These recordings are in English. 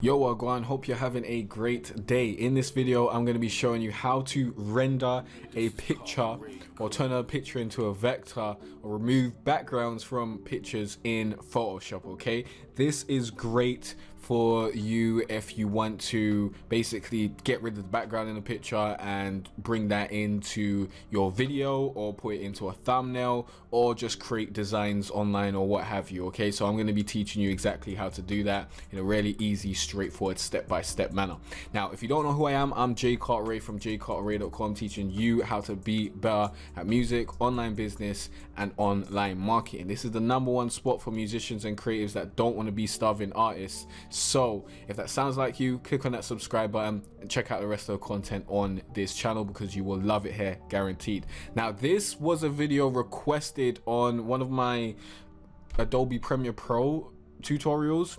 Yo, wagwan, hope you're having a great day. In this video, I'm going to be showing you how to render a picture or turn a picture into a vector or remove backgrounds from pictures in Photoshop, okay? This is great for you if you want to basically get rid of the background in the picture and bring that into your video or put it into a thumbnail or just create designs online or what have you, okay? So I'm going to be teaching you exactly how to do that in a really easy, straightforward, step-by-step manner. Now, if you don't know who I am, I'm Jay Carteret from jcarteret.com, teaching you how to be better at music, online business, and online marketing. This is the #1 spot for musicians and creatives that don't want to be starving artists. So if that sounds like you, click on that subscribe button and check out the rest of the content on this channel because you will love it here, guaranteed. Now, this was a video requested on one of my Adobe Premiere Pro tutorials,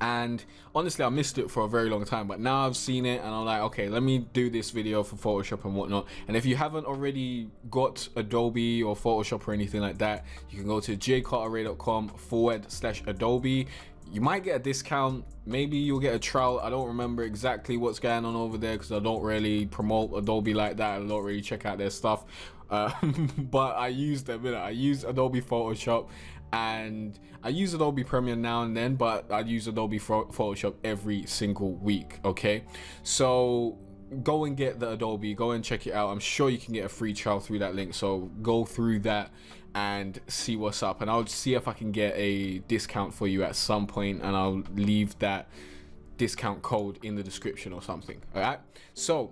and honestly I missed it for a very long time, but now I've seen it and I'm like, okay, let me do this video for Photoshop and whatnot. And if you haven't already got Adobe or Photoshop or anything like that, you can go to jcarteret.com/Adobe. You might get a discount, maybe you'll get a trial. I don't remember exactly what's going on over there because I don't really promote Adobe like that. I don't really check out their stuff, but I use them. I use Adobe Photoshop and I use Adobe Premiere now and then, but I use Adobe Photoshop every single week, okay? So go and get the Adobe, go and check it out. I'm sure you can get a free trial through that link, so go through that and see what's up, and I'll see if I can get a discount for you at some point, and I'll leave that discount code in the description or something. All right, so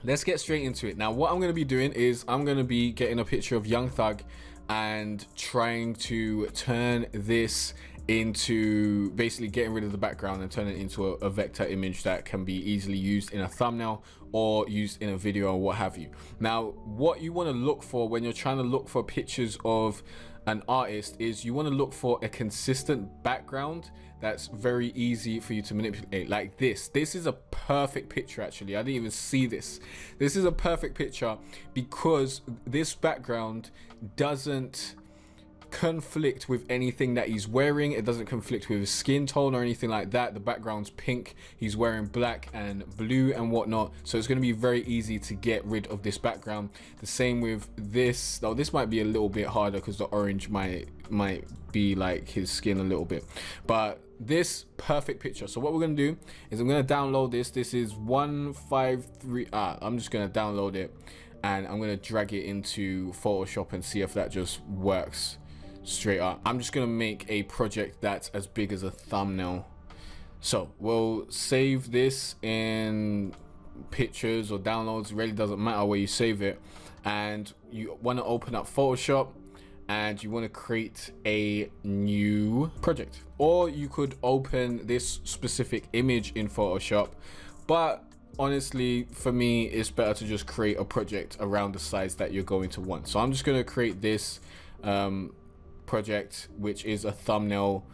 let's get straight into it. Now, what I'm going to be doing is I'm going to be getting a picture of Young Thug and trying to turn this into basically getting rid of the background and turn it into a vector image that can be easily used in a thumbnail or used in a video or what have you. Now, what you want to look for when you're trying to look for pictures of an artist is you want to look for a consistent background that's very easy for you to manipulate, like this. This is a perfect picture, actually. I didn't even see this. This is a perfect picture because this background doesn't conflict with anything that he's wearing. It doesn't conflict with his skin tone or anything like that. The background's pink, he's wearing black and blue and whatnot, so it's going to be very easy to get rid of this background. The same with this, though this might be a little bit harder because the orange might be like his skin a little bit, but this perfect picture. So what we're going to do is I'm going to download this. This is 153. I'm just going to download it and I'm going to drag it into Photoshop and see if that just works straight up. I'm just gonna make a project that's as big as a thumbnail. So we'll save this in pictures or downloads, it really doesn't matter where you save it. And you want to open up Photoshop and you want to create a new project, or you could open this specific image in Photoshop, but honestly for me it's better to just create a project around the size that you're going to want. So I'm just going to create this project, which is a thumbnail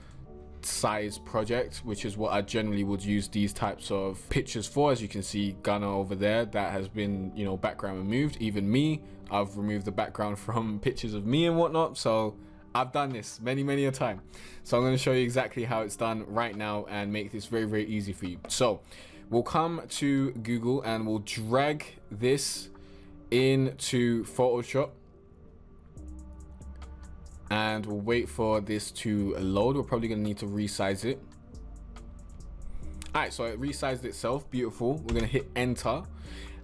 size project, which is what I generally would use these types of pictures for. As you can see, Gunner over there, that has been, you know, background removed. Even me, I've removed the background from pictures of me and whatnot. So I've done this many a time. So I'm going to show you exactly how it's done right now and make this very easy for you. So we'll come to Google and we'll drag this into Photoshop and we'll wait for this to load. We're probably gonna need to resize it. All right, so it resized itself, beautiful. We're gonna hit enter,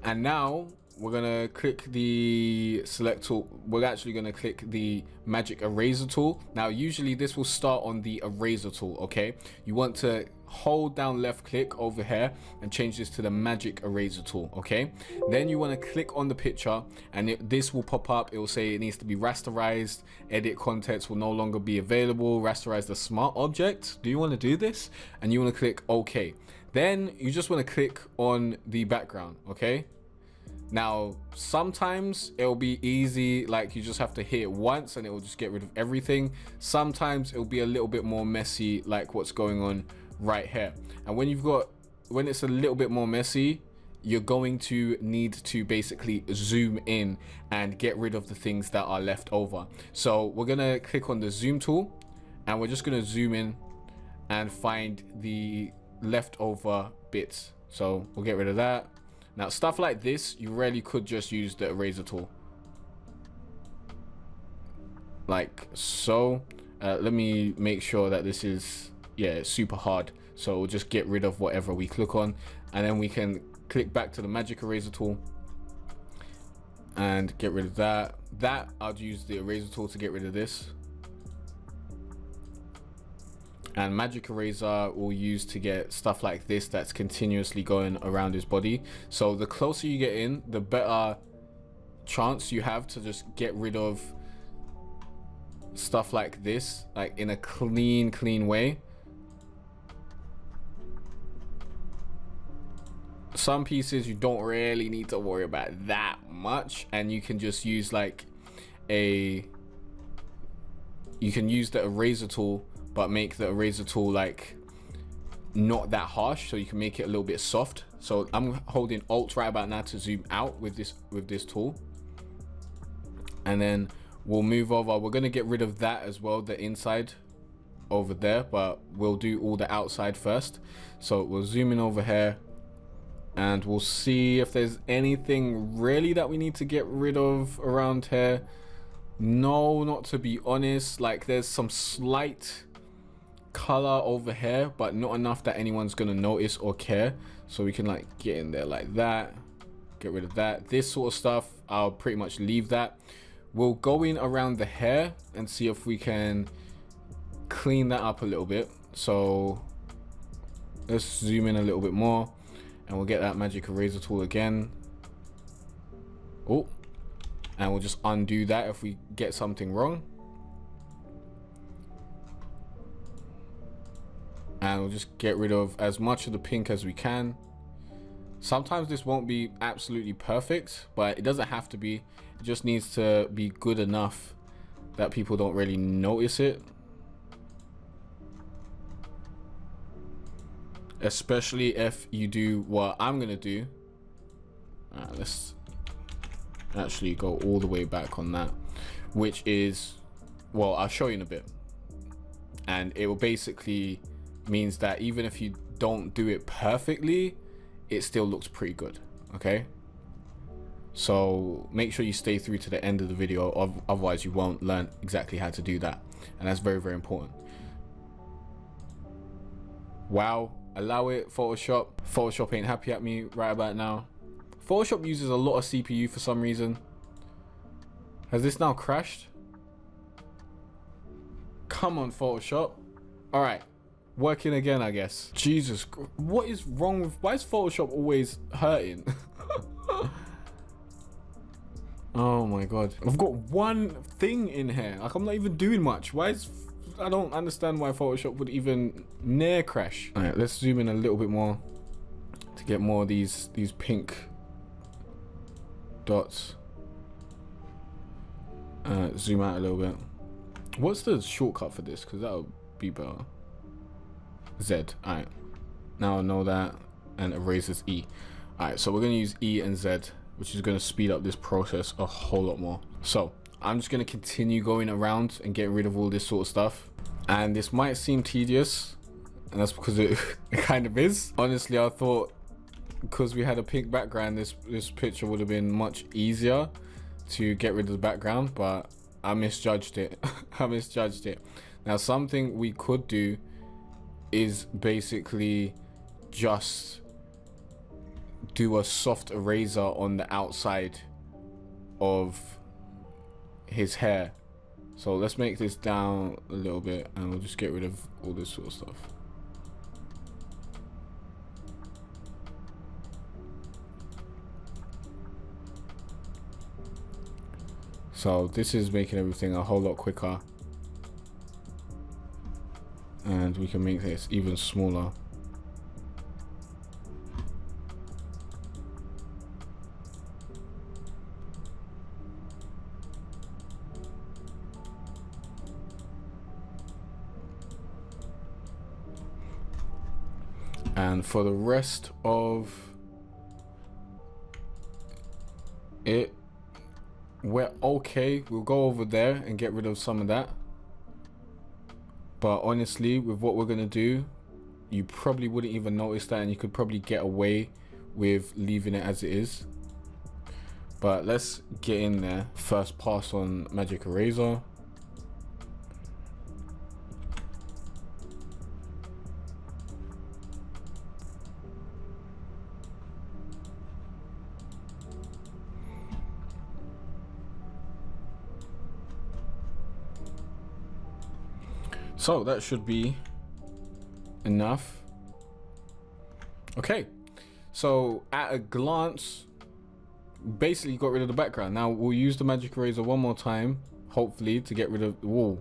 and now we're gonna click the select tool. We're actually gonna click the magic eraser tool. Now, usually this will start on the eraser tool, okay? You want to hold down left click over here and change this to the magic eraser tool, okay? Then you want to click on the picture and this will pop up. It will say it needs to be rasterized, edit contents will no longer be available, rasterize the smart object. Do you want to do this? And you want to click OK. Then you just want to click on the background, okay? Now, sometimes it'll be easy, like you just have to hit it once and it will just get rid of everything. Sometimes it'll be a little bit more messy, like what's going on right here. And when it's a little bit more messy, you're going to need to basically zoom in and get rid of the things that are left over. So we're gonna click on the zoom tool and we're just gonna zoom in and find the leftover bits. So we'll get rid of that. Now stuff like this, you really could just use the eraser tool. Like so. Let me make sure that this is, yeah, super hard. So we'll just get rid of whatever we click on, and then we can click back to the magic eraser tool and get rid of that. I'd use the eraser tool to get rid of this, and magic eraser we'll use to get stuff like this that's continuously going around his body. So the closer you get in, the better chance you have to just get rid of stuff like this, like in a clean way. Some pieces you don't really need to worry about that much, and you can just use like you can use the eraser tool, but make the eraser tool like not that harsh, so you can make it a little bit soft. So I'm holding Alt right about now to zoom out with this tool, and then we'll move over. We're going to get rid of that as well, the inside over there, but we'll do all the outside first. So we'll zoom in over here, and we'll see if there's anything really that we need to get rid of around here. No, not to be honest. Like there's some slight color over here, but not enough that anyone's going to notice or care. So we can like get in there like that, get rid of that. This sort of stuff, I'll pretty much leave that. We'll go in around the hair and see if we can clean that up a little bit. So let's zoom in a little bit more, and we'll get that magic eraser tool again. Oh, and we'll just undo that if we get something wrong. And we'll just get rid of as much of the pink as we can. Sometimes this won't be absolutely perfect, but it doesn't have to be. It just needs to be good enough that people don't really notice it. Especially if you do what I'm gonna do. Let's actually go all the way back on that, which is, well, I'll show you in a bit. And it will basically means that even if you don't do it perfectly, it still looks pretty good. Okay, so make sure you stay through to the end of the video, otherwise you won't learn exactly how to do that, and that's very, very important. Wow, allow it. Photoshop ain't happy at me right about now. Photoshop uses a lot of CPU for some reason. Has this now crashed? Come on, Photoshop. All right, working again, I guess. Jesus, what is wrong with, why is Photoshop always hurting? Oh my god, I've got one thing in here, like I'm not even doing much. Why is, I don't understand why Photoshop would even near crash. All right, let's zoom in a little bit more to get more of these pink dots. Zoom out a little bit. What's the shortcut for this? Because that would be better. Z. All right, now I know that, and erases E. All right, so we're gonna use E and Z, which is gonna speed up this process a whole lot more. So I'm just gonna continue going around and getting rid of all this sort of stuff, and this might seem tedious, and that's because it kind of is. Honestly, I thought because we had a pink background, this picture would have been much easier to get rid of the background, but I misjudged it. I misjudged it. Now something we could do is basically just do a soft eraser on the outside of his hair. So let's make this down a little bit, and we'll just get rid of all this sort of stuff. So this is making everything a whole lot quicker, and we can make this even smaller. And for the rest of it, we're okay. We'll go over there and get rid of some of that. But honestly, with what we're gonna do, you probably wouldn't even notice that, and you could probably get away with leaving it as it is. But let's get in there. First pass on magic eraser. So that should be enough. Okay, so at a glance, basically got rid of the background. Now we'll use the magic eraser one more time, hopefully, to get rid of the wall.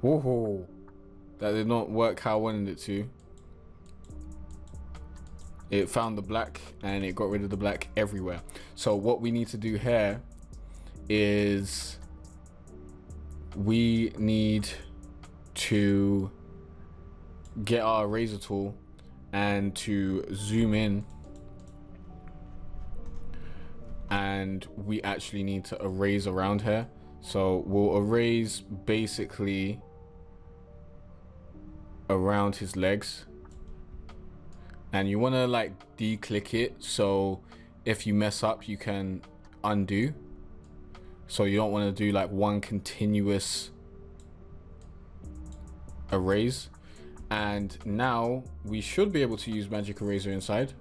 Whoa, that did not work how I wanted it to. It found the black and it got rid of the black everywhere. So what we need to do here is we need to get our eraser tool and to zoom in, and we actually need to erase around here. So we'll erase basically around his legs, and you want to like de-click it, so if you mess up you can undo. So you don't want to do like one continuous erase. And now we should be able to use magic eraser inside.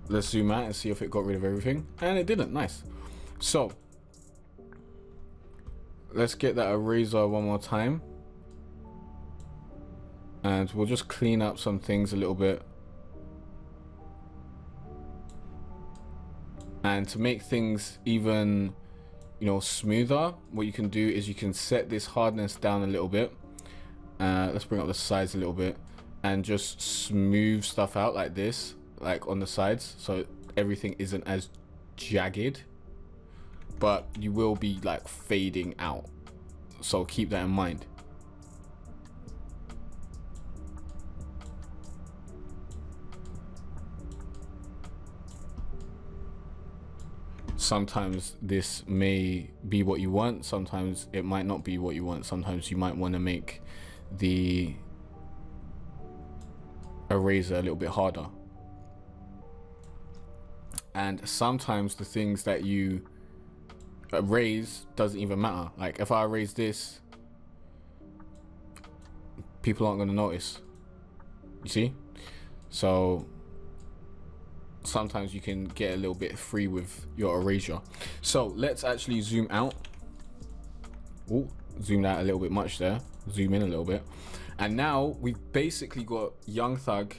Let's zoom out and see if it got rid of everything, and it didn't. Nice. So let's get that eraser one more time, and we'll just clean up some things a little bit. And to make things even, you know, smoother, what you can do is you can set this hardness down a little bit. Let's bring up the sides a little bit and just smooth stuff out like this, like on the sides, so everything isn't as jagged, but you will be like fading out, so keep that in mind. Sometimes this may be what you want, sometimes it might not be what you want. Sometimes you might want to make the eraser a little bit harder, and sometimes the things that you erase doesn't even matter. Like if I erase this, people aren't going to notice, you see. So sometimes you can get a little bit free with your erasure. So let's actually zoom out. Oh, zoomed out a little bit much there. Zoom in a little bit, and now we've basically got Young Thug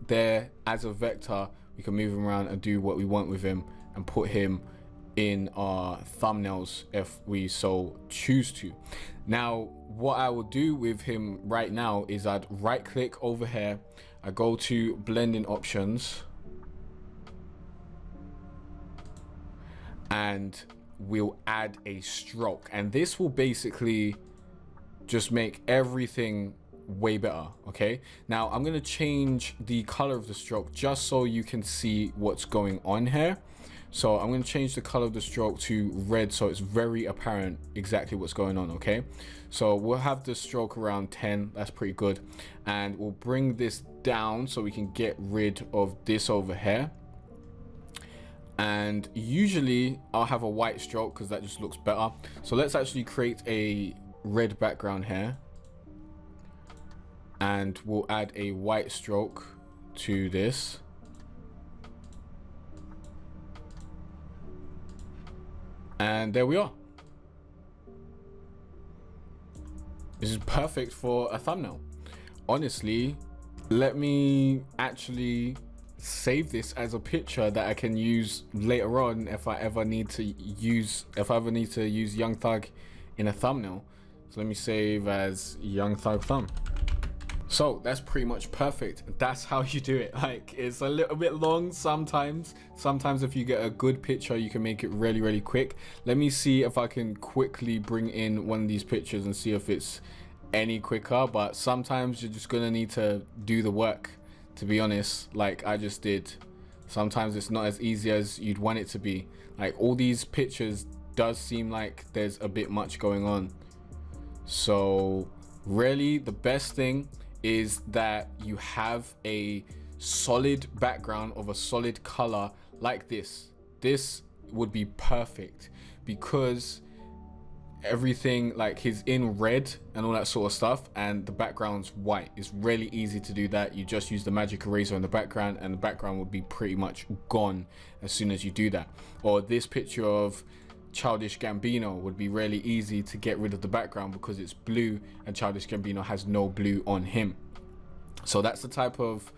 there as a vector. We can move him around and do what we want with him and put him in our thumbnails if we so choose to. Now what I will do with him right now is I'd right click over here, I go to blending options, and we'll add a stroke, and this will basically just make everything way better. Okay, now I'm going to change the color of the stroke just so you can see what's going on here. So I'm going to change the color of the stroke to red, so it's very apparent exactly what's going on. Okay, so we'll have the stroke around 10. That's pretty good, and we'll bring this down so we can get rid of this over here. And usually I'll have a white stroke because that just looks better. So let's actually create a red background here, and we'll add a white stroke to this. And there we are. This is perfect for a thumbnail. Honestly, let me actually save this as a picture that I can use later on if I ever need to use Young Thug in a thumbnail. So let me save as Young Thug thumb. So that's pretty much perfect. That's how you do it. Like, it's a little bit long sometimes. Sometimes if you get a good picture, you can make it really, really quick. Let me see if I can quickly bring in one of these pictures and see if it's any quicker. But sometimes you're just gonna need to do the work, to be honest, like I just did. Sometimes it's not as easy as you'd want it to be. Like, all these pictures does seem like there's a bit much going on. So really the best thing is that you have a solid background of a solid color like this. This would be perfect because everything, like, he's in red and all that sort of stuff, and the background's white. It's really easy to do that. You just use the magic eraser in the background, and the background would be pretty much gone as soon as you do that. Or this picture of Childish Gambino would be really easy to get rid of the background because it's blue and Childish Gambino has no blue on him. So that's the type of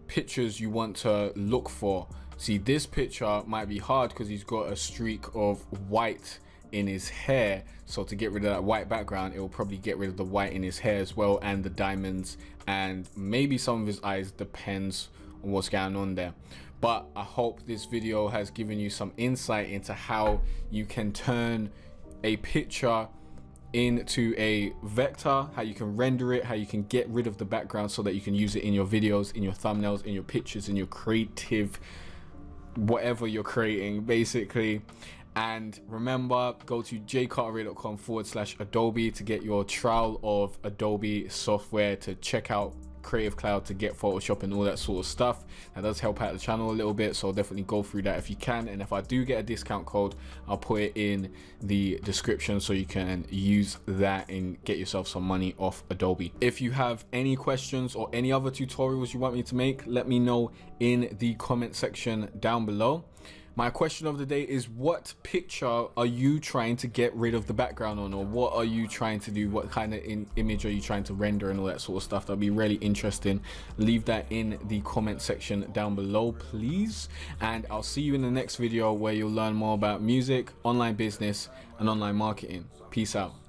pictures you want to look for. See, this picture might be hard because he's got a streak of white in his hair, so to get rid of that white background, it will probably get rid of the white in his hair as well, and the diamonds, and maybe some of his eyes, depends on what's going on there. But I hope this video has given you some insight into how you can turn a picture into a vector, how you can render it, how you can get rid of the background so that you can use it in your videos, in your thumbnails, in your pictures, in your creative, whatever you're creating basically. And remember, go to jcarteray.com/Adobe to get your trial of Adobe software, to check out Creative Cloud, to get Photoshop and all that sort of stuff. That does help out the channel a little bit, so definitely go through that if you can. And if I do get a discount code, I'll put it in the description so you can use that and get yourself some money off Adobe. If you have any questions or any other tutorials you want me to make, let me know in the comment section down below. My question of the day is, what picture are you trying to get rid of the background on, or what are you trying to do? What kind of image are you trying to render and all that sort of stuff? That'd be really interesting. Leave that in the comment section down below, please. And I'll see you in the next video where you'll learn more about music, online business, and online marketing. Peace out.